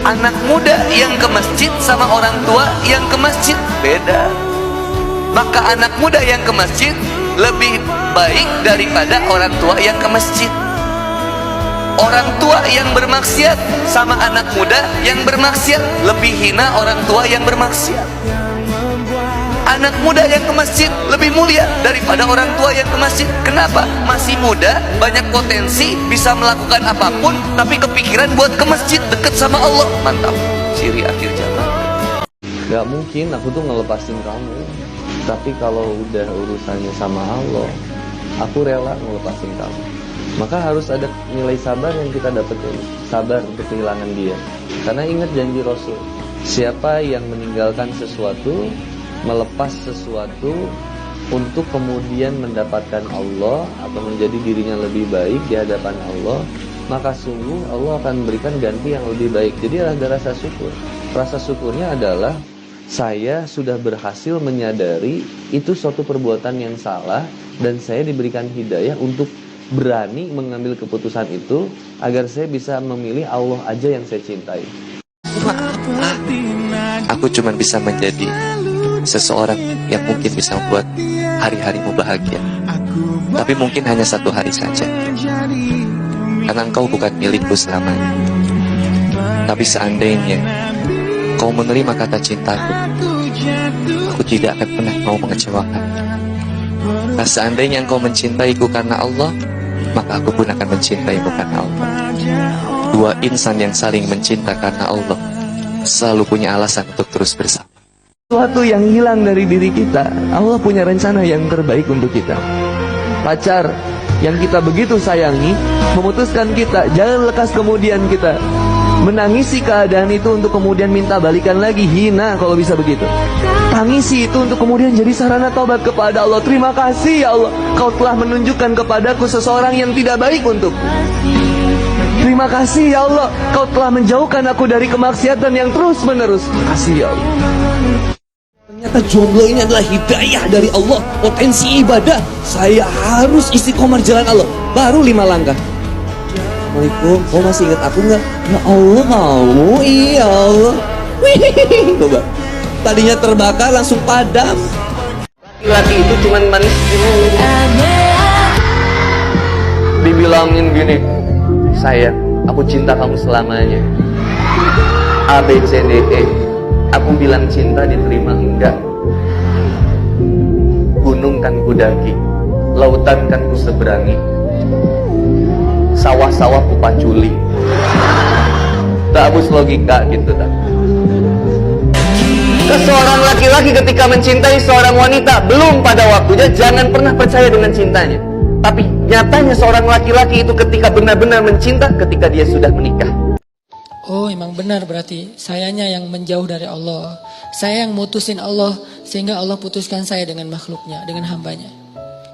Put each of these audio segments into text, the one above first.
Anak muda yang ke masjid sama orang tua yang ke masjid beda. Maka anak muda yang ke masjid lebih baik daripada orang tua yang ke masjid. Orang tua yang bermaksiat sama anak muda yang bermaksiat lebih hina orang tua yang bermaksiat. Anak muda yang ke masjid lebih mulia daripada orang tua yang ke masjid. Kenapa? Masih muda, banyak potensi, bisa melakukan apapun, tapi kepikiran buat ke masjid, deket sama Allah. Mantap, ciri akhir zaman. Gak mungkin aku tuh ngelepasin kamu. Tapi kalau udah urusannya sama Allah, aku rela ngelepasin kamu. Maka harus ada nilai sabar yang kita dapetin. Sabar untuk kehilangan dia. Karena ingat janji Rasul, siapa yang meninggalkan sesuatu, melepas sesuatu untuk kemudian mendapatkan Allah atau menjadi dirinya lebih baik di hadapan Allah, maka sungguh Allah akan memberikan ganti yang lebih baik. Jadi ada rasa syukur. Rasa syukurnya adalah saya sudah berhasil menyadari itu suatu perbuatan yang salah, dan saya diberikan hidayah untuk berani mengambil keputusan itu agar saya bisa memilih Allah aja yang saya cintai. Aku cuma bisa menjadi seseorang yang mungkin bisa membuat hari-harimu bahagia, tapi mungkin hanya satu hari saja, karena engkau bukan milikku selamanya. Tapi seandainya kau menerima kata cintaku, aku tidak akan pernah mau mengecewakan. Nah, seandainya engkau mencintaiku karena Allah, maka aku pun akan mencintaimu karena Allah. Dua insan yang saling mencinta karena Allah selalu punya alasan untuk terus bersama. Sesuatu yang hilang dari diri kita, Allah punya rencana yang terbaik untuk kita. Pacar yang kita begitu sayangi memutuskan kita, jangan lekas kemudian kita menangisi keadaan itu untuk kemudian minta balikan lagi. Hina kalau bisa begitu. Tangisi itu untuk kemudian jadi sarana taubat kepada Allah. Terima kasih ya Allah, kau telah menunjukkan kepadaku seseorang yang tidak baik untuk. Terima kasih ya Allah, kau telah menjauhkan aku dari kemaksiatan yang terus menerus. Terima kasih ya Allah. Ternyata jomblo ini adalah hidayah dari Allah, potensi ibadah. Saya harus istiqomah jalan Allah. Baru 5 langkah. Assalamualaikum, kau masih ingat aku nggak? Ya Allah, kamu, iya Allah. Wih, coba. Tadinya terbakar langsung padam. Laki-laki itu cuman manis di mulut. Dibilangin gini, sayang, aku cinta kamu selamanya. A, B, C, D, E. Aku bilang cinta, diterima enggak. Gunung kan ku daki, lautan kan ku seberangi, sawah-sawah ku paculi. Tak habis logika gitu tak. Seorang laki-laki ketika mencintai seorang wanita belum pada waktunya, jangan pernah percaya dengan cintanya. Tapi nyatanya seorang laki-laki itu ketika benar-benar mencinta ketika dia sudah menikah. Oh, emang benar, berarti sayanya yang menjauh dari Allah. Saya yang mutusin Allah, sehingga Allah putuskan saya dengan makhluknya, dengan hambanya.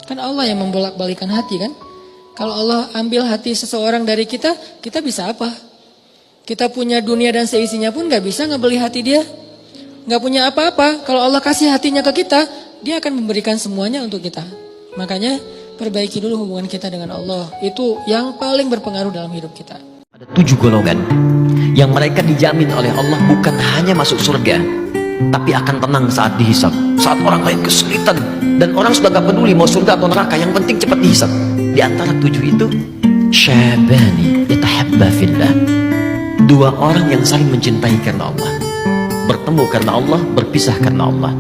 Kan Allah yang membolak-balikan hati kan? Kalau Allah ambil hati seseorang dari kita, kita bisa apa? Kita punya dunia dan seisinya pun gak bisa ngebeli hati dia. Gak punya apa-apa. Kalau Allah kasih hatinya ke kita, dia akan memberikan semuanya untuk kita. Makanya perbaiki dulu hubungan kita dengan Allah. Itu yang paling berpengaruh dalam hidup kita. Ada 7 golongan yang mereka dijamin oleh Allah bukan hanya masuk surga, tapi akan tenang saat dihisab. Saat orang lain kesulitan dan orang sudah gak peduli mau surga atau neraka, yang penting cepat dihisab. Di antara 7 itu, syabani yatahabba fillah. 2 orang yang saling mencintai karena Allah, bertemu karena Allah, berpisah karena Allah.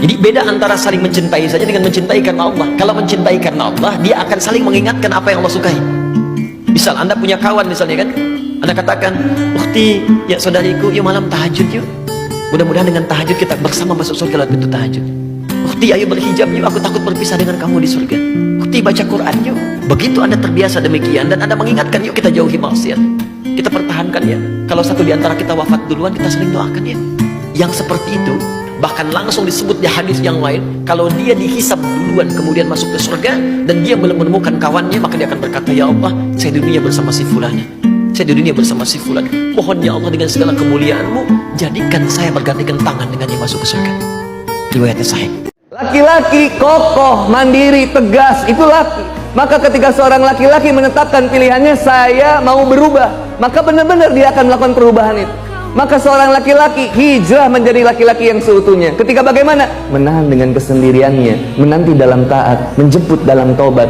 Jadi beda antara saling mencintai saja dengan mencintai karena Allah. Kalau mencintai karena Allah, dia akan saling mengingatkan apa yang Allah sukai. Misal Anda punya kawan misalnya kan, Anda katakan, "Ukhti, ya saudariku, yuk malam tahajud yuk. Mudah-mudahan dengan tahajud kita bersama masuk surga lewat pintu tahajud. Ukhti, ayo berhijab yuk, aku takut berpisah dengan kamu di surga. Ukhti, baca Quran yuk." Begitu Anda terbiasa demikian dan Anda mengingatkan, yuk kita jauhi maksiat, kita pertahankan ya. Kalau satu di antara kita wafat duluan, kita sering doakan ya. Yang seperti itu bahkan langsung disebut di hadis yang lain, kalau dia dihisab duluan kemudian masuk ke surga dan dia belum menemukan kawannya, maka dia akan berkata, "Ya Allah, saya di dunia bersama si fulan, saya di dunia bersama si fulan. Mohon ya Allah dengan segala kemuliaan-Mu, jadikan saya bergandengan tangan dengannya masuk ke surga." Riwayatnya sahih. Laki-laki kokoh, mandiri, tegas, itu laki. Maka ketika seorang laki-laki menetapkan pilihannya, saya mau berubah, maka benar-benar dia akan melakukan perubahan itu. Maka seorang laki-laki hijrah menjadi laki-laki yang seutuhnya. Ketika bagaimana? Menahan dengan kesendiriannya, menanti dalam taat, menjemput dalam taubat,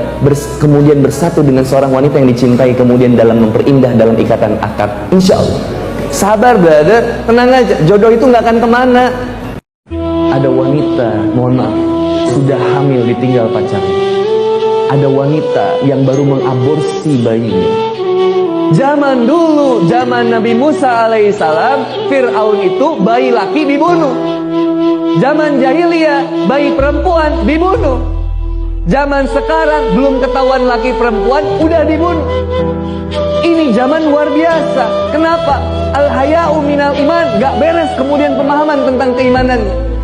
kemudian bersatu dengan seorang wanita yang dicintai, kemudian dalam memperindah dalam ikatan akad. Insya Allah. Sabar brother, tenang aja, jodoh itu nggak akan kemana. Ada wanita, mohon maaf, sudah hamil ditinggal pacarnya. Ada wanita yang baru mengaborsi bayinya. Zaman dulu, zaman Nabi Musa alaihissalam, Fir'aun itu bayi laki dibunuh. Zaman jahiliyah, bayi perempuan dibunuh. Zaman sekarang belum ketahuan laki perempuan udah dibunuh. Ini zaman luar biasa. Kenapa? Al-haya'u minal iman. Gak beres kemudian pemahaman tentang keimanan,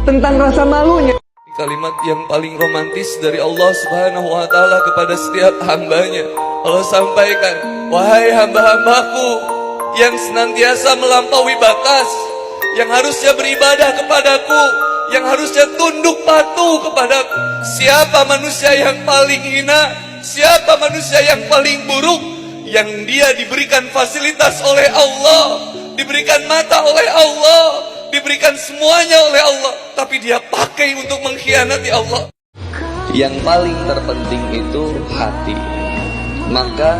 tentang rasa malunya. Kalimat yang paling romantis dari Allah Subhanahu wa Ta'ala kepada setiap hambanya. Allah sampaikan, wahai hamba-hambaku yang senantiasa melampaui batas, yang harusnya beribadah kepadaku, yang harusnya tunduk patuh kepadaku. Siapa manusia yang paling hina? Siapa manusia yang paling buruk? Yang dia diberikan fasilitas oleh Allah, diberikan mata oleh Allah, diberikan semuanya oleh Allah, tapi dia pakai untuk mengkhianati Allah. Yang paling terpenting itu hati. Maka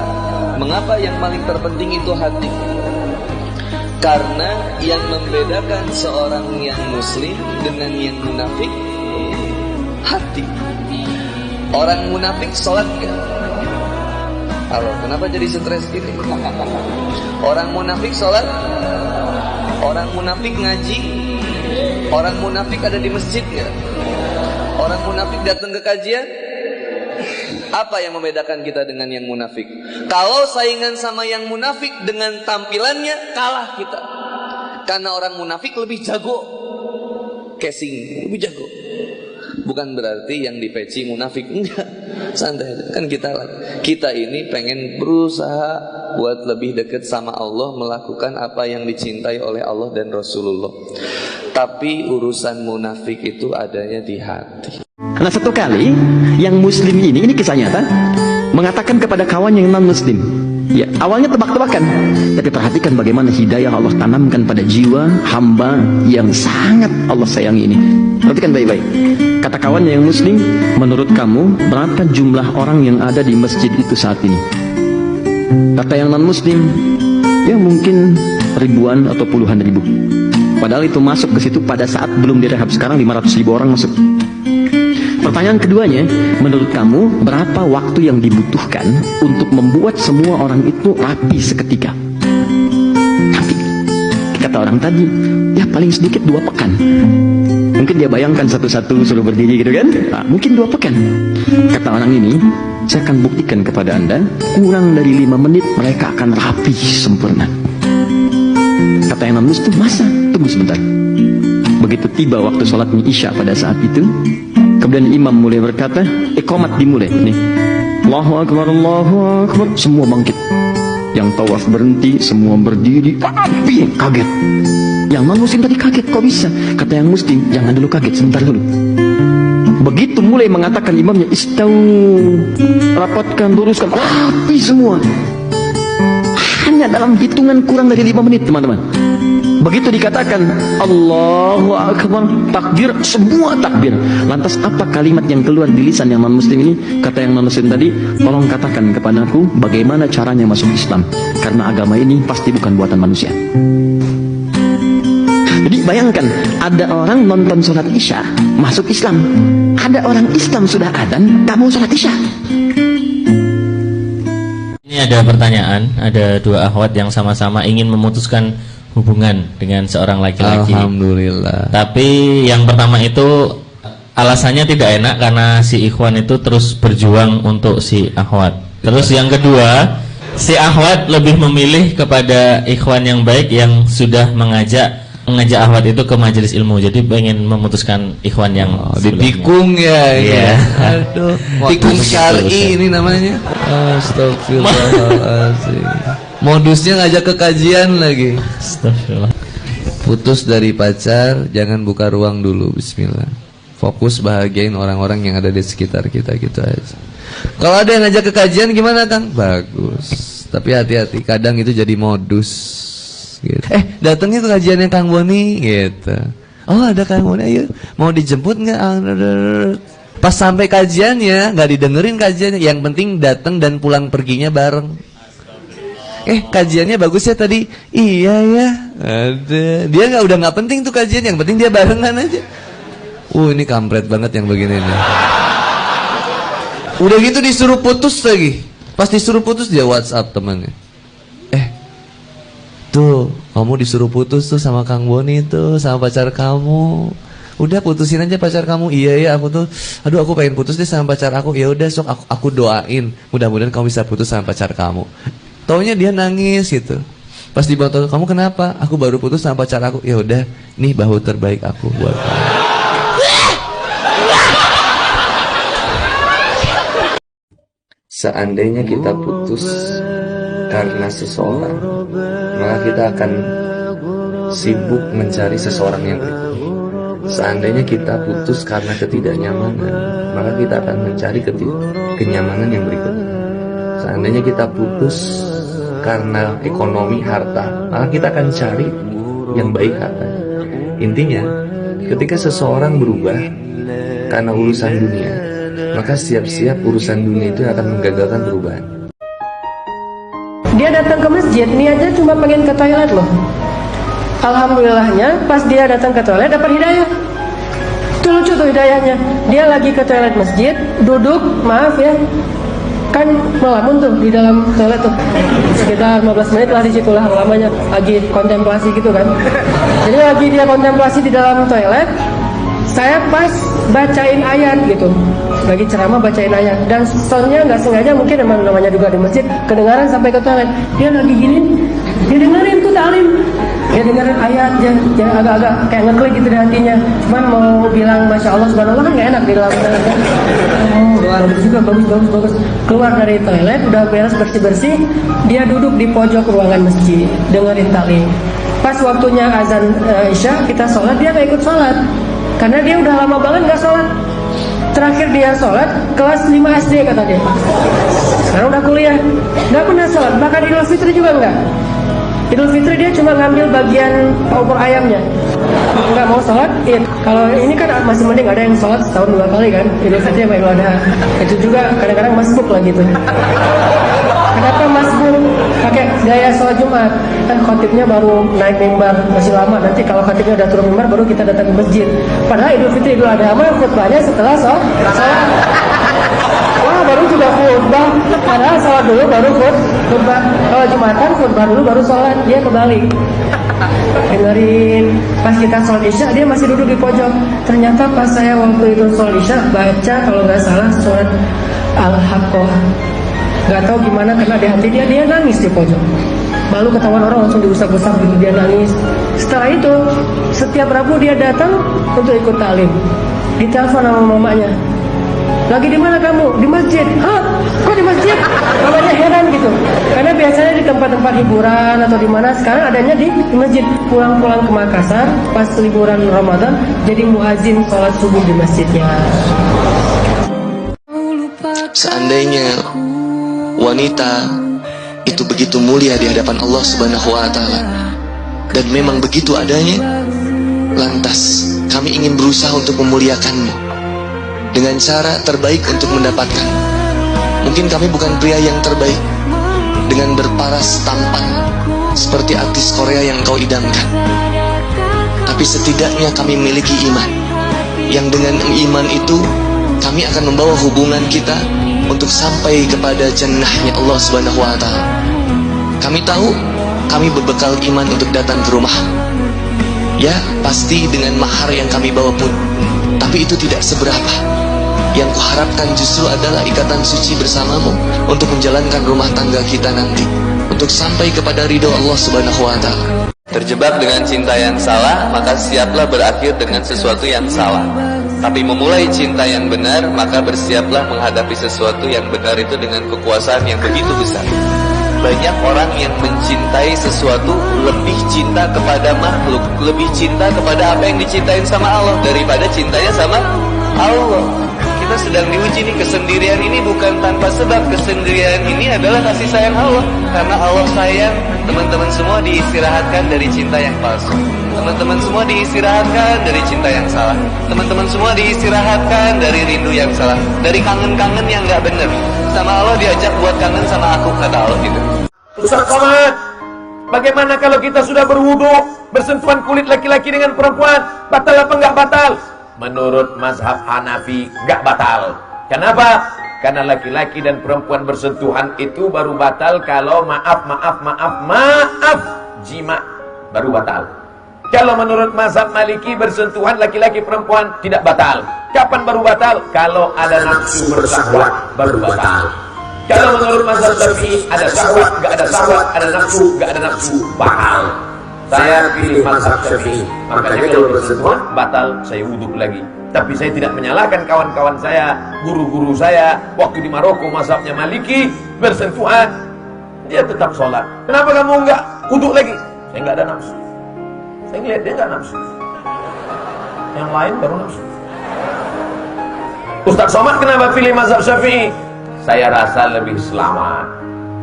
mengapa yang paling terpenting itu hati? Karena yang membedakan seorang yang muslim dengan yang munafik, hati. Orang munafik sholat gak? Halo, kenapa jadi stres gini? Orang munafik sholat, orang munafik ngaji, orang munafik ada di masjid gak? Orang munafik datang ke kajian. Apa yang membedakan kita dengan yang munafik? Kalau saingan sama yang munafik dengan tampilannya, kalah kita. Karena orang munafik lebih jago casing, lebih jago. Bukan berarti yang dipeci munafik, enggak. Santai, kan kita ini pengen berusaha buat lebih dekat sama Allah, melakukan apa yang dicintai oleh Allah dan Rasulullah. Tapi urusan munafik itu adanya di hati. Karena satu kali yang muslim ini kisah nyata, mengatakan kepada kawan yang non muslim, ya awalnya tebak-tebakan, tapi perhatikan bagaimana hidayah Allah tanamkan pada jiwa hamba yang sangat Allah sayangi ini. Perhatikan baik-baik. Kata kawan yang muslim, menurut kamu berapa jumlah orang yang ada di masjid itu saat ini? Kata yang non muslim, ya mungkin ribuan atau puluhan ribu. Padahal itu masuk ke situ pada saat belum direhab. Sekarang 500.000 orang masuk. Pertanyaan keduanya, menurut kamu berapa waktu yang dibutuhkan untuk membuat semua orang itu rapi seketika? Rapi. Kata orang tadi, ya paling sedikit 2 pekan. Mungkin dia bayangkan satu-satu suruh berdiri gitu kan? Nah, mungkin 2 pekan. Kata orang ini, saya akan buktikan kepada Anda, kurang dari 5 menit mereka akan rapi sempurna. Kata yang non muslim, masa? Tunggu sebentar. Begitu tiba waktu sholatnya Isya pada saat itu, kemudian imam mulai berkata, iqamat dimulai nih. Allahu Akbar, Allahu Akbar. Semua bangkit. Yang tawaf berhenti, semua berdiri. Rapi, kaget. Yang non muslim tadi kaget, kok bisa? Kata yang muslim, jangan dulu kaget, sebentar dulu. Begitu mulai mengatakan imamnya, istau, rapatkan, luruskan, rapi semua. Hanya dalam hitungan kurang dari 5 menit, teman-teman. Begitu dikatakan Allahu Akbar, takbir, semua takbir. Lantas apa kalimat yang keluar di lisan yang non muslim ini? Kata yang non muslim tadi, tolong katakan kepadaku bagaimana caranya masuk Islam, karena agama ini pasti bukan buatan manusia. Jadi bayangkan, ada orang nonton sholat Isya masuk Islam, ada orang Islam sudah adzan tak mau sholat Isya. Ini ada pertanyaan, ada 2 akhwat yang sama-sama ingin memutuskan hubungan dengan seorang laki-laki. Alhamdulillah. Tapi yang pertama itu alasannya tidak enak karena si ikhwan itu terus berjuang untuk si akhwat. Terus yang kedua, si akhwat lebih memilih kepada ikhwan yang baik yang sudah mengajak akhwat itu ke majelis ilmu. Jadi pengen memutuskan ikhwan yang ditikung ya. Iya. Aduh, tikung syar'i ini namanya. Astagfirullahaladzim. Modusnya ngajak ke kajian lagi. Astagfirullah. Putus dari pacar, jangan buka ruang dulu. Bismillah. Fokus bahagiain orang-orang yang ada di sekitar kita, gitu aja. Kalau ada yang ngajak ke kajian gimana, Kang? Bagus. Tapi hati-hati, kadang itu jadi modus. gitu. Datangnya ke kajiannya Kang Boni gitu. Oh ada Kang Boni, ayo mau dijemput nggak? Pas sampai kajiannya nggak didengerin kajiannya, yang penting datang dan pulang perginya bareng. Kajiannya bagus ya tadi. Iya ya. Ada. Dia udah nggak penting tuh kajian, yang penting dia barengan aja. Ini kampret banget yang begini nih. Udah gitu disuruh putus lagi. Pas disuruh putus dia WhatsApp temannya. Tuh, kamu disuruh putus tuh sama Kang Boni tuh, sama pacar kamu. Udah putusin aja pacar kamu. Iya ya, aku pengen putus deh sama pacar aku. Ya udah sok aku doain. Mudah-mudahan kamu bisa putus sama pacar kamu. Taunya dia nangis gitu. Pas dibantu, kamu kenapa? Aku baru putus sama pacar aku. Ya udah, nih bahu terbaik aku buat kamu. Seandainya kita putus karena seseorang, maka kita akan sibuk mencari seseorang yang berikutnya. Seandainya kita putus karena ketidaknyamanan, maka kita akan mencari kenyamanan yang berikutnya. Seandainya kita putus karena ekonomi, harta, maka kita akan cari yang baik harta. Intinya, ketika seseorang berubah karena urusan dunia, maka siap-siap urusan dunia itu akan menggagalkan perubahan. Dia datang ke masjid, niatnya cuma pengen ke toilet loh. Alhamdulillahnya pas dia datang ke toilet dapat hidayah. Itu lucu tuh hidayahnya. Dia lagi ke toilet masjid, duduk, maaf ya, kan melamun tuh di dalam toilet tuh. Sekitar 15 menit lah di situ lah lamanya, lagi kontemplasi gitu kan. Jadi lagi dia kontemplasi di dalam toilet, saya pas bacain ayat gitu, lagi ceramah bacain ayat, dan soundnya nggak sengaja, mungkin emang namanya juga di masjid, kedengaran sampai ke toilet. Dia lagi gini, dia dengerin tuh taklim, dia dengerin ayat, dia agak-agak kayak ngeklik gitu di hatinya. Cuman mau bilang masya Allah subhanallah kan nggak enak di dalam toilet kan. Bagus juga, bagus. Keluar dari toilet, udah beres bersih-bersih, dia duduk di pojok ruangan masjid, dengerin taklim. Pas waktunya azan Isya, kita sholat, dia nggak ikut sholat. Karena dia udah lama banget gak sholat. Terakhir dia sholat kelas 5 SD kata dia. Sekarang udah kuliah, gak pernah sholat. Bahkan Idul Fitri juga enggak. Idul Fitri dia cuma ngambil bagian opor ayamnya, nggak mau sholat Id. Kalau ini kan masih mending ada yang sholat setahun 2 kali kan, Idul Fitri sama Idul Adha. Itu juga kadang-kadang masbuk lah gitu. Kenapa masbuk? Pakai gaya sholat Jumat. Kan khotibnya baru naik mimbar, masih lama. Nanti kalau khotibnya udah turun mimbar, baru kita datang ke masjid. Padahal Idul Fitri, Idul Adha mah khutbahnya setelah sholat. Wah, baru juga khutbah. Padahal sholat dulu baru khutbah. Kalau Jumatan khutbah dulu baru sholat. Dia kebalik. Dengerin. Pas kita sholat Isya, dia masih duduk di pojok. Ternyata pas saya waktu itu sholat Isya, baca kalau nggak salah surat Al-Haqqah. Gak tahu gimana karena di hati dia nangis di pojok. Lalu ketahuan orang langsung diusap-usap gitu, dia nangis. Setelah itu setiap Rabu dia datang untuk ikut taklim. Ditelepon sama mamanya. Lagi di mana kamu? Di masjid. Hah? Kok di masjid? Mamanya heran gitu. Karena biasanya di tempat-tempat hiburan atau di mana, sekarang adanya di masjid. Pulang-pulang ke Makassar pas liburan Ramadan jadi muazin sholat subuh di masjidnya. Seandainya wanita itu begitu mulia di hadapan Allah Subhanahu wa taala dan memang begitu adanya, lantas kami ingin berusaha untuk memuliakanmu dengan cara terbaik untuk mendapatkan. Mungkin kami bukan pria yang terbaik dengan berparas tampan seperti artis Korea yang kau idamkan, tapi setidaknya kami memiliki iman yang dengan iman itu kami akan membawa hubungan kita untuk sampai kepada jannahnya Allah Subhanahu wa taala. Kami tahu kami berbekal iman untuk datang ke rumah. Ya, pasti dengan mahar yang kami bawa pun, tapi itu tidak seberapa. Yang kuharapkan justru adalah ikatan suci bersamamu untuk menjalankan rumah tangga kita nanti, untuk sampai kepada ridho Allah Subhanahu wa taala. Terjebak dengan cinta yang salah, maka siaplah berakhir dengan sesuatu yang salah. Tapi memulai cinta yang benar, maka bersiaplah menghadapi sesuatu yang benar itu dengan kekuasaan yang begitu besar. Banyak orang yang mencintai sesuatu lebih cinta kepada makhluk, lebih cinta kepada apa yang dicintain sama Allah daripada cintanya sama Allah. kita sedang diuji nih. Kesendirian ini bukan tanpa sebab. Kesendirian ini adalah kasih sayang Allah. Karena Allah sayang, teman-teman semua diistirahatkan dari cinta yang palsu. Teman-teman semua diistirahatkan dari cinta yang salah. Teman-teman semua diistirahatkan dari rindu yang salah. Dari kangen-kangen yang gak bener. Sama Allah diajak buat kangen sama aku, kata Allah gitu. Ustaz Somad, bagaimana kalau kita sudah berwudu, bersentuhan kulit laki-laki dengan perempuan, batal apa enggak batal? Menurut mazhab Hanafi, enggak batal. Kenapa? Karena laki-laki dan perempuan bersentuhan itu baru batal kalau maaf, jima baru batal. Kalau menurut mazhab Maliki, bersentuhan laki-laki perempuan tidak batal. Kapan baru batal? Kalau ada nafsu bersahwat baru batal. Kalau menurut mazhab Syafi'i, ada syahwat, gak ada syahwat, ada nafsu, gak ada nafsu, batal. Saya pilih mazhab Syafi'i. Makanya kalau bersentuhan, batal, saya wudhu lagi. Tapi saya tidak menyalahkan kawan-kawan saya, guru-guru saya, waktu di Maroko mazhabnya Maliki, bersentuhan, dia tetap sholat. Kenapa kamu enggak wudhu lagi? Saya enggak ada nafsu. Saya ngeliat dia enggak nafsu. Yang lain baru nafsu. Ustaz Somad kenapa pilih mazhab Syafi'i? Saya rasa lebih selamat.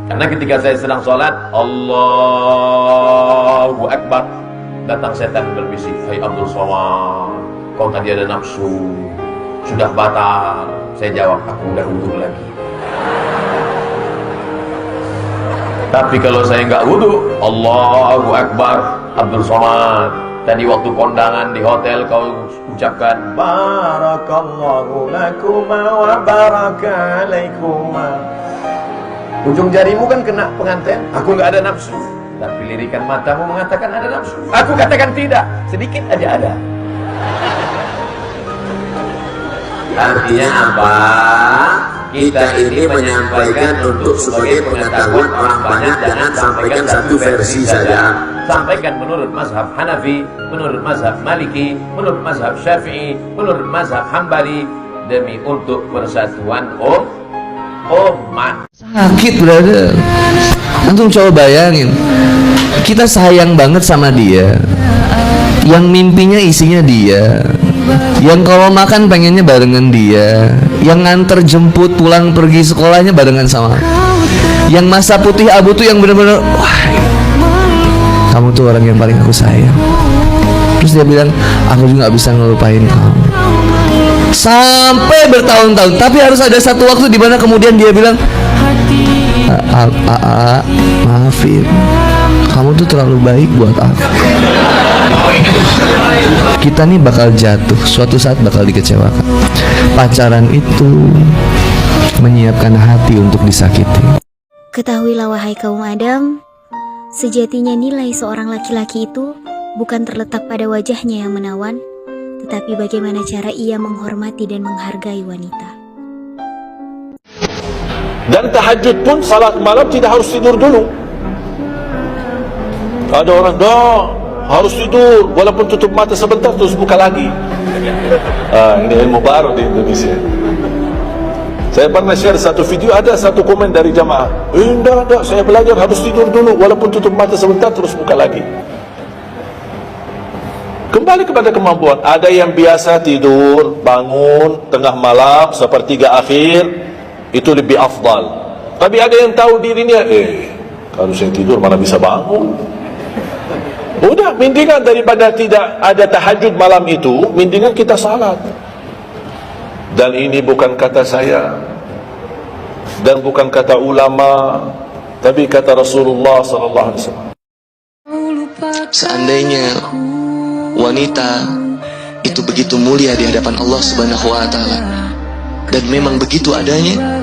Karena ketika saya sedang sholat, Allahu Akbar, datang setan berbisik, "Hai Abdul Somad, kau tadi ada nafsu, sudah batal." Saya jawab, aku udah wudhu lagi. Tapi kalau saya nggak wudhu, Allahu Akbar, Abdul Somad, tadi waktu kondangan di hotel kau ucapkan barakallahu lakuma wa baraka alaikuma. Ujung jarimu kan kena pengantin. Aku nggak ada nafsu. Tapi lirikan matamu mengatakan ada nafsu. Aku katakan tidak. Sedikit aja ada. Artinya apa? Kita ini menyampaikan untuk sebagai pengetahuan orang banyak. Jangan sampaikan satu versi saja. Sampaikan menurut mazhab Hanafi, menurut mazhab Maliki, menurut mazhab Syafi'i, menurut mazhab Hambali, demi untuk persatuan umat. Sakit, brother. Antum coba bayangin, kita sayang banget sama dia, yang mimpinya isinya dia, yang kalau makan pengennya barengan dia, yang nganter jemput pulang pergi sekolahnya barengan sama, yang masa putih abu tuh yang bener-bener, wah, kamu tuh orang yang paling aku sayang. Terus dia bilang, aku juga gak bisa ngelupain kamu. Sampai bertahun-tahun. Tapi harus ada satu waktu di mana kemudian dia bilang, maafin, kamu tuh terlalu baik buat aku. Kita nih bakal jatuh, suatu saat bakal dikecewakan. Pacaran itu menyiapkan hati untuk disakiti. Ketahuilah wahai kaum Adam, sejatinya nilai seorang laki-laki itu bukan terletak pada wajahnya yang menawan, tetapi bagaimana cara ia menghormati dan menghargai wanita. Dan tahajud pun salat malam tidak harus tidur dulu. Ada orang harus tidur walaupun tutup mata sebentar terus buka lagi. Ini ilmu baru di Indonesia. Saya pernah share satu video, ada satu komen dari jamaah, enggak, saya belajar harus tidur dulu walaupun tutup mata sebentar terus buka lagi. Kembali kepada kemampuan. Ada yang biasa tidur, bangun tengah malam, sepertiga akhir, itu lebih afdal. Tapi ada yang tahu dirinya, kalau saya tidur mana bisa bangun. Udah, mendingan daripada tidak ada tahajud malam itu, mendingan kita salat. Dan ini bukan kata saya, dan bukan kata ulama, tapi kata Rasulullah SAW. Seandainya wanita itu begitu mulia di hadapan Allah Subhanahu wa Ta'ala, dan memang begitu adanya,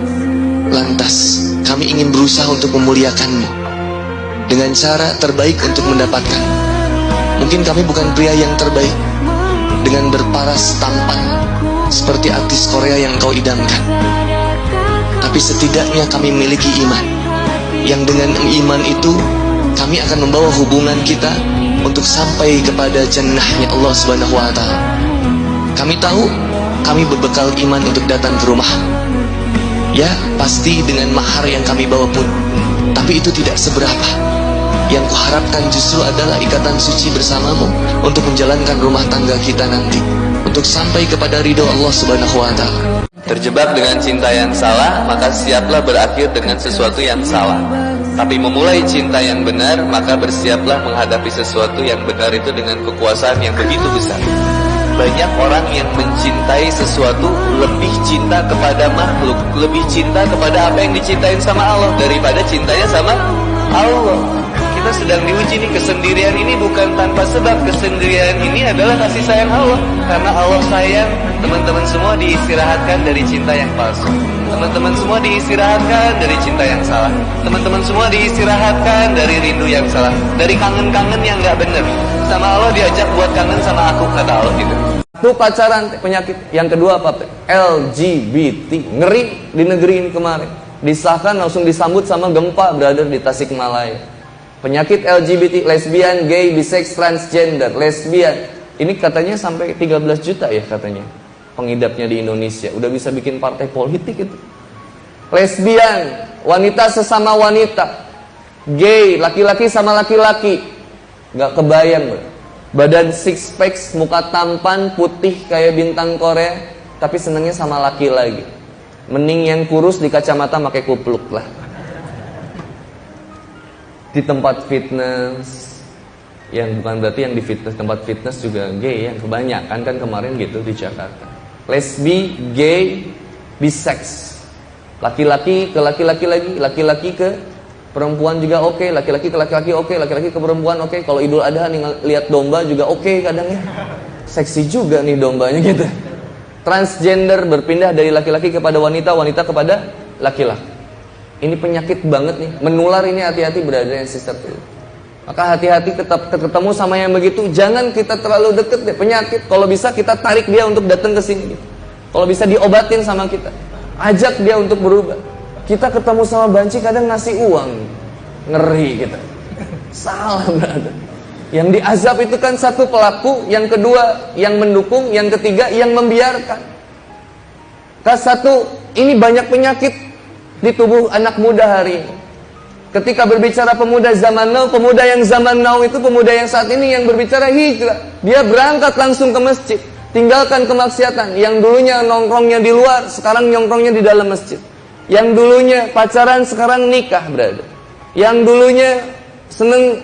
lantas kami ingin berusaha untuk memuliakanmu dengan cara terbaik untuk mendapatkan. Mungkin kami bukan pria yang terbaik dengan berparas tampan seperti artis Korea yang kau idamkan, tapi setidaknya kami memiliki iman, yang dengan iman itu kami akan membawa hubungan kita untuk sampai kepada jannahnya Allah Subhanahu wa Ta'ala. Kami tahu kami berbekal iman untuk datang ke rumah, ya pasti dengan mahar yang kami bawa pun, tapi itu tidak seberapa. Yang kuharapkan justru adalah ikatan suci bersamamu untuk menjalankan rumah tangga kita nanti, untuk sampai kepada ridho Allah Subhanahu wa Ta'ala. Terjebak dengan cinta yang salah, maka siaplah berakhir dengan sesuatu yang salah. Tapi memulai cinta yang benar, maka bersiaplah menghadapi sesuatu yang benar itu dengan kekuasaan yang begitu besar. Banyak orang yang mencintai sesuatu lebih cinta kepada makhluk, lebih cinta kepada apa yang dicintain sama Allah daripada cintanya sama Allah. Kita sedang diuji nih, kesendirian ini bukan tanpa sebab. Kesendirian ini adalah kasih sayang Allah. Karena Allah sayang, teman-teman semua diistirahatkan dari cinta yang palsu. Teman-teman semua diistirahatkan dari cinta yang salah. Teman-teman semua diistirahatkan dari rindu yang salah, dari kangen-kangen yang gak bener. Sama Allah diajak buat kangen sama aku, kata Allah gitu. Itu pacaran, penyakit. Yang kedua apa? LGBT. Ngeri di negeri ini kemarin. Disahkan langsung disambut sama gempa, brother, di Tasikmalaya. Penyakit LGBT, lesbian, gay, bisex, transgender, lesbian. Ini katanya sampai 13 juta ya katanya pengidapnya di Indonesia. Udah bisa bikin partai politik itu. Lesbian, wanita sesama wanita. Gay, laki-laki sama laki-laki. Gak kebayang, bro. Badan six pack, muka tampan, putih kayak bintang Korea, tapi senengnya sama laki lagi. Mending yang kurus di kacamata pakai kupluk lah. Di tempat fitness, yang bukan berarti yang di fitness, tempat fitness juga gay, yang kebanyakan kan kemarin gitu di Jakarta. Lesbi, gay, bisex. Laki-laki ke laki-laki lagi, laki-laki ke perempuan juga oke, laki-laki ke laki-laki oke, laki-laki ke perempuan oke. Kalau Idul Adha nih lihat domba juga oke kadang ya. Seksi juga nih dombanya gitu. Transgender, berpindah dari laki-laki kepada wanita, wanita kepada laki-laki. Ini penyakit banget nih, menular ini, hati-hati brother and sister. Maka hati-hati ketemu sama yang begitu, jangan kita terlalu deket deh. Penyakit, kalau bisa kita tarik dia untuk datang ke sini. Kalau bisa diobatin sama kita, ajak dia untuk berubah. Kita ketemu sama banci kadang ngasih uang, ngeri kita. Salah brother. Yang diazab itu kan satu pelaku, yang kedua yang mendukung, yang ketiga yang membiarkan. Satu, ini banyak penyakit di tubuh anak muda hari ini. Ketika berbicara pemuda zaman now, pemuda yang zaman now itu pemuda yang saat ini yang berbicara hijrah. Dia berangkat langsung ke masjid, tinggalkan kemaksiatan. Yang dulunya nongkrongnya di luar, sekarang nongkrongnya di dalam masjid. Yang dulunya pacaran, sekarang nikah, brother. Yang dulunya seneng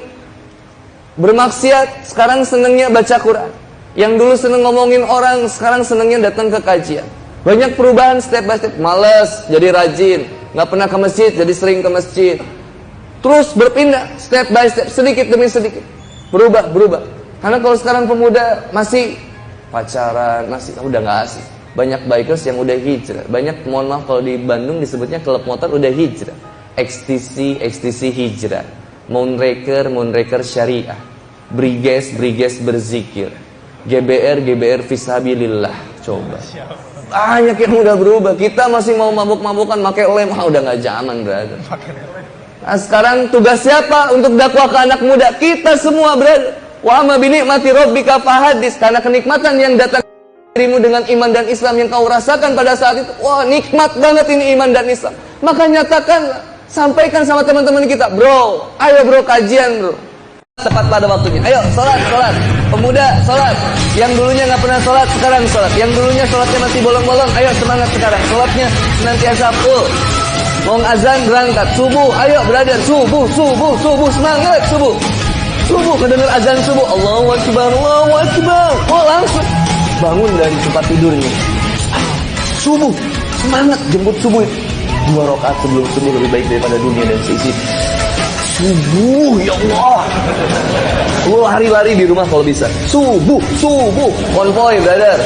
bermaksiat, sekarang senengnya baca Quran. Yang dulu seneng ngomongin orang, sekarang senengnya datang ke kajian. Banyak perubahan step by step. Males jadi rajin, nggak pernah ke masjid jadi sering ke masjid. Terus berpindah step by step, sedikit demi sedikit, berubah. Karena kalau sekarang pemuda masih pacaran, masih udah nggak asik. Banyak bikers yang udah hijrah. Banyak, mohon maaf kalau di Bandung disebutnya klub motor udah hijrah. XTC hijrah. Moonraker syariah. Briges berzikir. GBR fisabilillah. Coba. Banyak yang udah berubah. Kita masih mau mabuk-mabukan pakai lem, udah nggak zaman, brother. Nah, sekarang tugas siapa untuk dakwah ke anak muda? Kita semua, brother. Wa amma bi ni'mati rabbika fahadits, karena kenikmatan yang datang dirimu dengan iman dan Islam yang kau rasakan pada saat itu. Wah, nikmat banget ini iman dan Islam. Maka nyatakanlah, sampaikan sama teman-teman kita, bro, ayo bro kajian bro. Tepat pada waktunya. Ayo sholat. Pemuda sholat. Yang dulunya nggak pernah sholat, sekarang sholat. Yang dulunya sholatnya masih bolong-bolong, ayo semangat sekarang. Sholatnya senantiasa full. Mau azan berangkat. Subuh, ayo brother. Subuh, semangat subuh. Subuh, kedengar azan subuh. Allahu Akbar. Oh langsung bangun dari tempat tidurnya. Subuh, semangat jemput subuh. 2 rakaat sebelum subuh lebih baik daripada dunia dan seisi. Subuh, ya Allah. Lu lari-lari di rumah kalau bisa. Subuh. Konvoy, brother.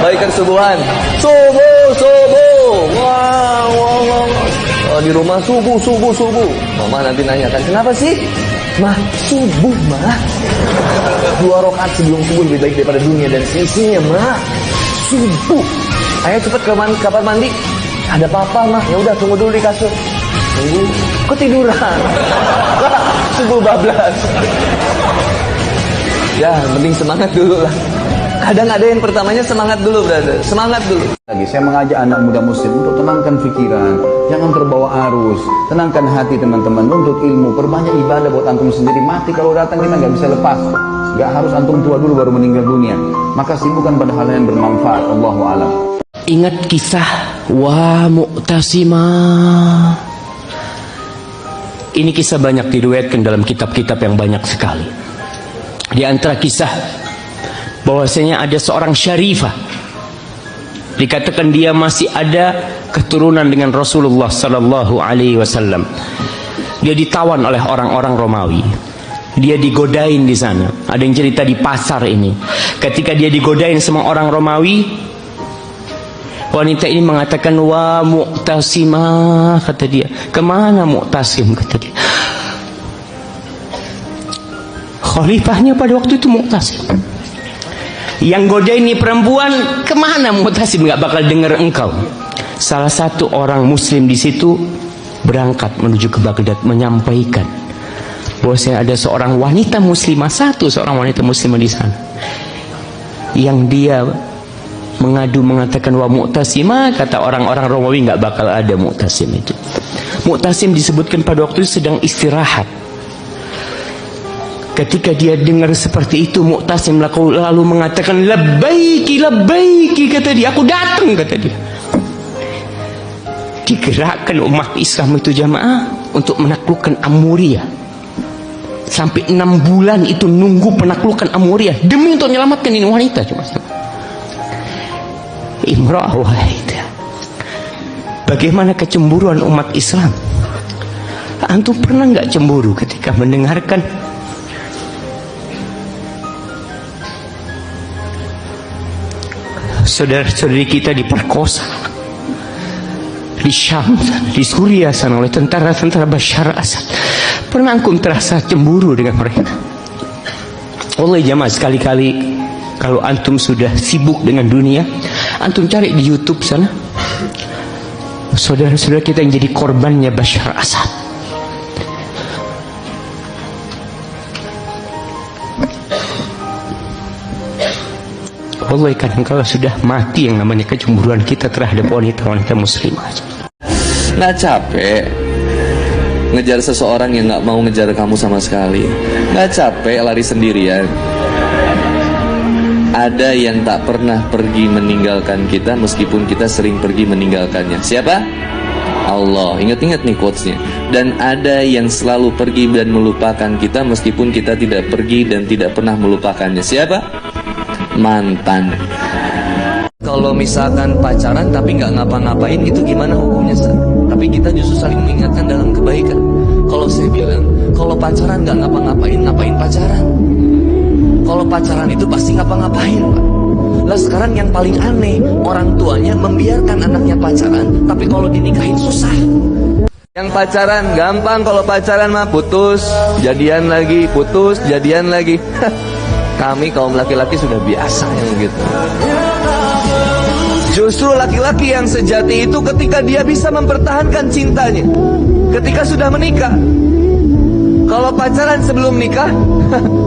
Baikan subuhan. Subuh. Wow. Oh, di rumah subuh. Mama nanti nanyakan, kenapa sih? Mah, subuh, mah. 2 rakaat sebelum subuh lebih baik daripada dunia dan seisinya, mah. Subuh. Ayo cepet ke kamar mandi. Ada papa, mah. Ya udah, tunggu dulu di kasur. Tunggu, ketiduran. Subuh bablas. Ya, penting semangat dulu lah. Kadang ada yang pertamanya semangat dulu, brother. Semangat dulu. Lagi saya mengajak anak muda muslim untuk tenangkan pikiran, jangan terbawa arus, tenangkan hati teman-teman untuk ilmu, perbanyak ibadah buat antum sendiri. Mati kalau datang kita nggak bisa lepas, nggak harus antum tua dulu baru meninggal dunia. Maka sibukkan pada hal yang bermanfaat. Allahu a'lam. ingat kisah Wa Mu'tasimah. Ini kisah banyak diriwayatkan dalam kitab-kitab yang banyak sekali. Di antara kisah bahwasanya ada seorang syarifah, dikatakan dia masih ada keturunan dengan Rasulullah sallallahu alaihi wasallam. Dia ditawan oleh orang-orang Romawi. Dia digodain di sana. Ada yang cerita di pasar ini. Ketika dia digodain sama orang Romawi, wanita ini mengatakan, Wa Mu'tasimah, kata dia. Kemana Mu'tasim, kata dia. Khalifahnya pada waktu itu Mu'tasim. Yang godain ini perempuan, kemana Mu'tasim, gak bakal dengar engkau. Salah satu orang muslim di situ berangkat menuju ke Baghdad menyampaikan bahwasanya ada seorang wanita muslimah, seorang wanita muslimah di sana, yang dia mengadu mengatakan Wa Mu'tasimah. Kata orang-orang Romawi, nggak bakal ada Mu'tasim itu. Mu'tasim disebutkan pada waktu itu sedang istirahat. Ketika dia dengar seperti itu, Mu'tasim lalu mengatakan, labbaiki, labbaiki, kata dia, aku datang, kata dia. Digerakkan umat Islam itu jamaah untuk menaklukkan Amuriyah. Sampai 6 bulan itu nunggu penaklukan Amuriyah demi untuk menyelamatkan ini wanita. Cuma imra'ah wahidah. Bagaimana kecemburuan umat Islam? Antum pernah nggak cemburu ketika mendengarkan saudara-saudari kita diperkosa di Syam, di Suriah sana oleh tentara-tentara Bashar Assad? Pernah antum terasa cemburu dengan mereka? Oleh jamaah, sekali-kali kalau antum sudah sibuk dengan dunia, antum cari di YouTube sana saudara-saudara kita yang jadi korbannya Bashar Assad. Allah, kadang kalau sudah mati yang namanya kecemburuan kita terhadap wanita-wanita muslimah. Nggak capek ngejar seseorang yang nggak mau ngejar kamu sama sekali? Nggak capek lari sendirian? Ada yang tak pernah pergi meninggalkan kita meskipun kita sering pergi meninggalkannya. Siapa? Allah. Ingat-ingat nih quotesnya. Dan ada yang selalu pergi dan melupakan kita meskipun kita tidak pergi dan tidak pernah melupakannya. Siapa? Mantan. Kalau misalkan pacaran tapi nggak ngapa-ngapain, itu gimana hukumnya, Sir? Tapi kita justru saling mengingatkan dalam kebaikan. Kalau saya bilang, kalau pacaran nggak ngapa-ngapain, ngapain pacaran? Kalau pacaran itu pasti ngapa-ngapain, Pak. Lah sekarang yang paling aneh, orang tuanya membiarkan anaknya pacaran, tapi kalau dinikahin susah. Yang pacaran gampang, kalau pacaran mah putus, jadian lagi, putus, jadian lagi. Kami kaum laki-laki sudah biasa yang gitu. Justru laki-laki yang sejati itu ketika dia bisa mempertahankan cintanya ketika sudah menikah. Kalau pacaran sebelum nikah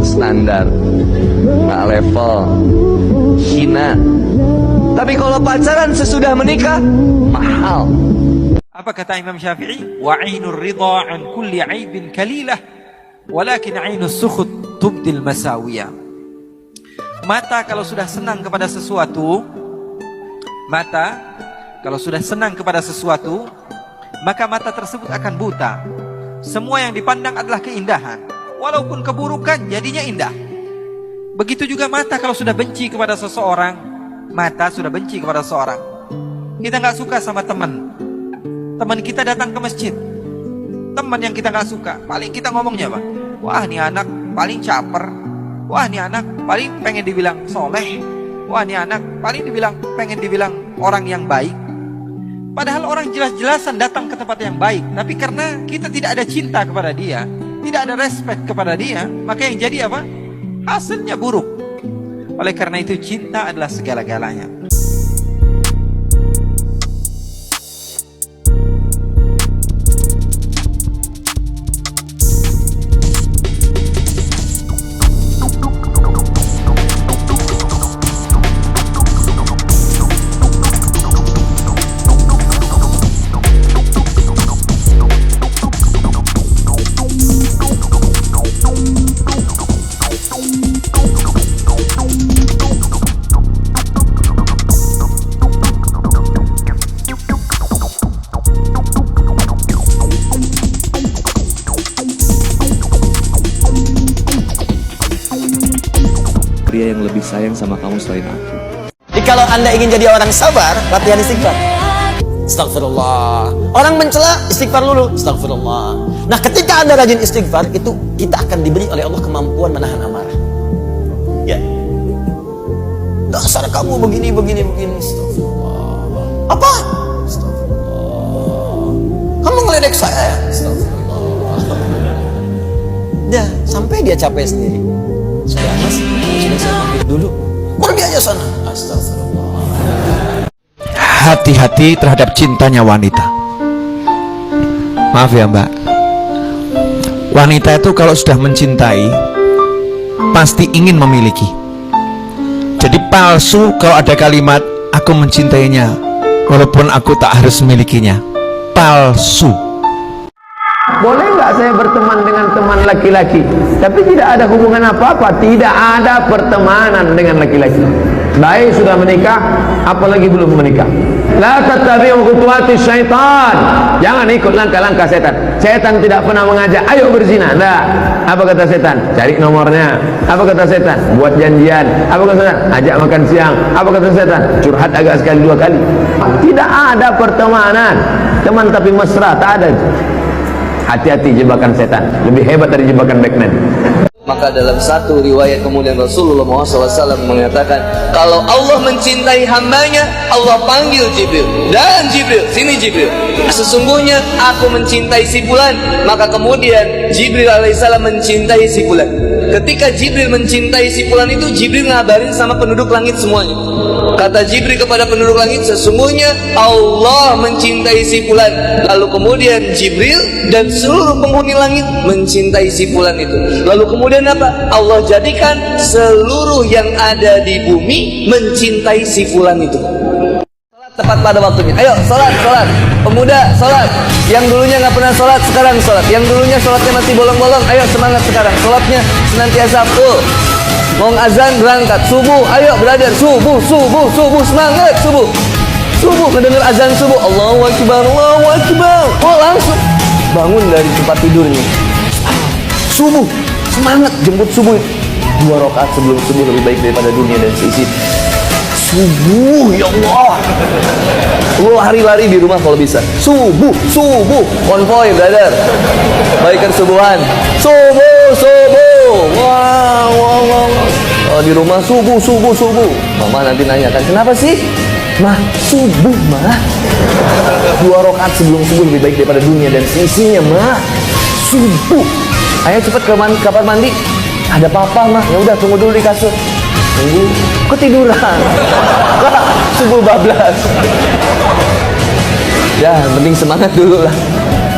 standar, nggak level, hina. Tapi kalau pacaran sesudah menikah mahal. Apa kata Imam Syafi'i? Wa 'ainur ridha 'an kulli 'aibin kalilah, walakin 'ainus sukhut tubdil masawiyah. Mata kalau sudah senang kepada sesuatu, maka mata tersebut akan buta. Semua yang dipandang adalah keindahan, walaupun keburukan jadinya indah. Begitu juga mata kalau sudah benci kepada seseorang. Kita nggak suka sama teman kita datang ke masjid, teman yang kita nggak suka, paling kita ngomongnya apa? Wah, ini anak paling caper. Wah, ini anak paling pengen dibilang soleh. Wah, ini anak paling pengen dibilang orang yang baik. Padahal orang jelas-jelasan datang ke tempat yang baik, tapi karena kita tidak ada cinta kepada dia, tidak ada respect kepada dia, maka yang jadi apa? Hasilnya buruk. Oleh karena itu cinta adalah segala-galanya. pria yang lebih sayang sama kamu selain aku. Jadi kalau Anda ingin jadi orang sabar, latihan istighfar. Astagfirullah. Orang mencela, istighfar dulu. Astagfirullah. Nah, ketika Anda rajin istighfar, itu kita akan diberi oleh Allah kemampuan menahan amarah. Ya. Dasar kamu begini. Astagfirullah. Apa? Astagfirullah. Kamu ngeledek saya. Astagfirullah. Dah, sampai dia capek sendiri. Sudah mas, sudah saya pamit dulu. Pergi aja sana. Astagfirullah. Hati-hati terhadap cintanya wanita. Maaf ya mbak, wanita itu kalau sudah mencintai pasti ingin memiliki. Jadi palsu kalau ada kalimat aku mencintainya walaupun aku tak harus memilikinya. Palsu. Boleh nggak saya berteman dengan teman laki-laki tapi tidak ada hubungan apa-apa? Tidak ada pertemanan dengan laki-laki. Baik sudah menikah, apalagi belum menikah. La tattabi'u khutuwati syaitan. Jangan ikut langkah-langkah setan. Setan tidak pernah mengajak ayo berzina. Enggak. Apa kata setan? Cari nomornya. Apa kata setan? Buat janjian. Apa kata setan? Ajak makan siang. Apa kata setan? Curhat agak sekali dua kali. Tidak ada pertemanan. Teman tapi mesra, tak ada. Hati-hati jebakan setan. Lebih hebat dari jebakan Batman. Maka dalam satu riwayat kemudian Rasulullah SAW mengatakan, kalau Allah mencintai hambanya, Allah panggil Jibril. Dan Jibril, sini Jibril, sesungguhnya aku mencintai si fulan. Maka kemudian Jibril alaihissalam mencintai si fulan. Ketika Jibril mencintai si fulan itu, Jibril ngabarin sama penduduk langit semuanya. Kata Jibril kepada penduduk langit, sesungguhnya Allah mencintai si fulan. Lalu kemudian Jibril dan seluruh penghuni langit mencintai si fulan itu. Lalu kemudian apa? Allah jadikan seluruh yang ada di bumi mencintai si fulan itu. Salat tepat pada waktunya. Ayo salat. Pemuda salat. Yang dulunya nggak pernah salat sekarang salat. Yang dulunya salatnya masih bolong-bolong, ayo semangat sekarang. Salatnya senantiasa full. Mau azan berangkat subuh, ayo brother, subuh, semangat subuh. Subuh mendengar azan subuh, Allahu Akbar. Oh langsung bangun dari tempat tidurnya. Subuh, semangat jemput subuh. 2 rakaat sebelum subuh lebih baik daripada dunia dan seisi. Subuh, ya Allah. Lu lari-lari di rumah kalau bisa. Subuh, konvoy brother. Baikkan subuhan. Subuh. Wow. Oh, di rumah subuh. Mama nanti nanyakan, kenapa sih? Mah, subuh mah. 2 rakaat sebelum subuh lebih baik daripada dunia dan seisinya mah. Subuh. Ayo cepat ke kamar mandi. Ada papa mah. Ya udah tunggu dulu di kasur. Tunggu ketiduran. Subuh bablas. Ya, penting semangat dulu lah.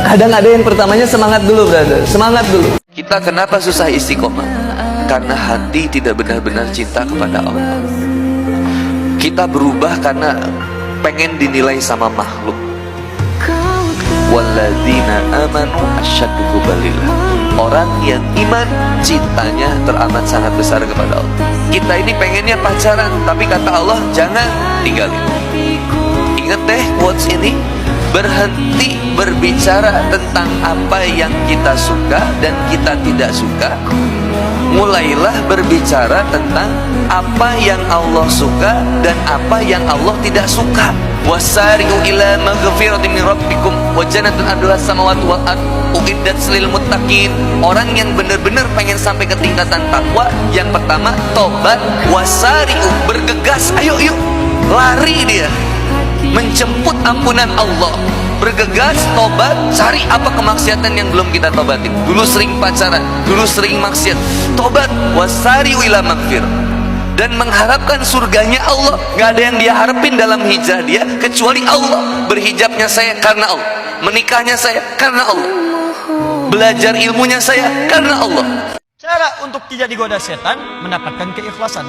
Kadang ada yang pertamanya semangat dulu, brother. Semangat dulu. Kita kenapa susah istiqomah? Karena hati tidak benar-benar cinta kepada Allah. Kita berubah karena pengen dinilai sama makhluk. Walladzina amanu asyaddu hubbalillah. Orang yang iman cintanya teramat sangat besar kepada Allah. Kita ini pengennya pacaran, tapi kata Allah jangan tinggalin. Ingat deh quotes ini. Berhenti berbicara tentang apa yang kita suka dan kita tidak suka. Mulailah berbicara tentang apa yang Allah suka dan apa yang Allah tidak suka. Wasari'u ila maghfiratin min rabbikum wa jannatin arduha samawati wal ard uiddat lil muttaqin. Orang yang benar-benar pengen sampai ke tingkatan takwa, yang pertama tobat, wasari'u, bergegas, ayo yuk, lari dia menjemput ampunan Allah, bergegas tobat, cari apa kemaksiatan yang belum kita tobatin. Dulu sering pacaran, dulu sering maksiat, tobat, wasari'u ila maghfir, dan mengharapkan surganya Allah. Gak ada yang dia harapin dalam hijrah dia kecuali Allah. Berhijabnya saya karena Allah, menikahnya saya karena Allah, belajar ilmunya saya karena Allah. Cara untuk tidak digoda setan, mendapatkan keikhlasan.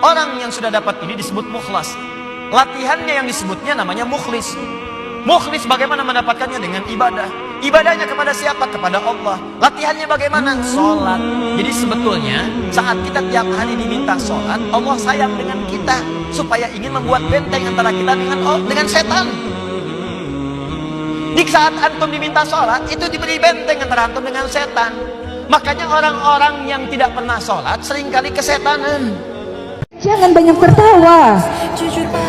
Orang yang sudah dapat ini disebut mukhlas. Latihannya yang disebutnya namanya mukhlis. Mukhlis bagaimana mendapatkannya? Dengan ibadah. Ibadahnya kepada siapa? Kepada Allah. Latihannya bagaimana? Sholat. Jadi sebetulnya saat kita tiap hari diminta sholat, Allah sayang dengan kita supaya ingin membuat benteng antara kita dengan setan. Di saat antum diminta sholat, itu diberi benteng antara antum dengan setan. Makanya orang-orang yang tidak pernah sholat seringkali kesetanan. Jangan banyak tertawa.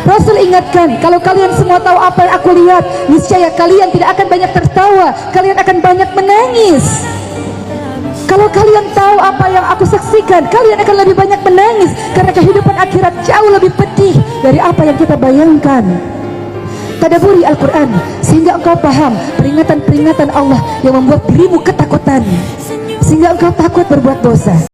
Rasul ingatkan, kalau kalian semua tahu apa yang aku lihat, niscaya kalian tidak akan banyak tertawa, kalian akan banyak menangis. Kalau kalian tahu apa yang aku saksikan, kalian akan lebih banyak menangis, karena kehidupan akhirat jauh lebih pedih dari apa yang kita bayangkan. Tadaburi Al-Quran sehingga engkau paham peringatan-peringatan Allah yang membuat dirimu ketakutan, sehingga engkau takut berbuat dosa.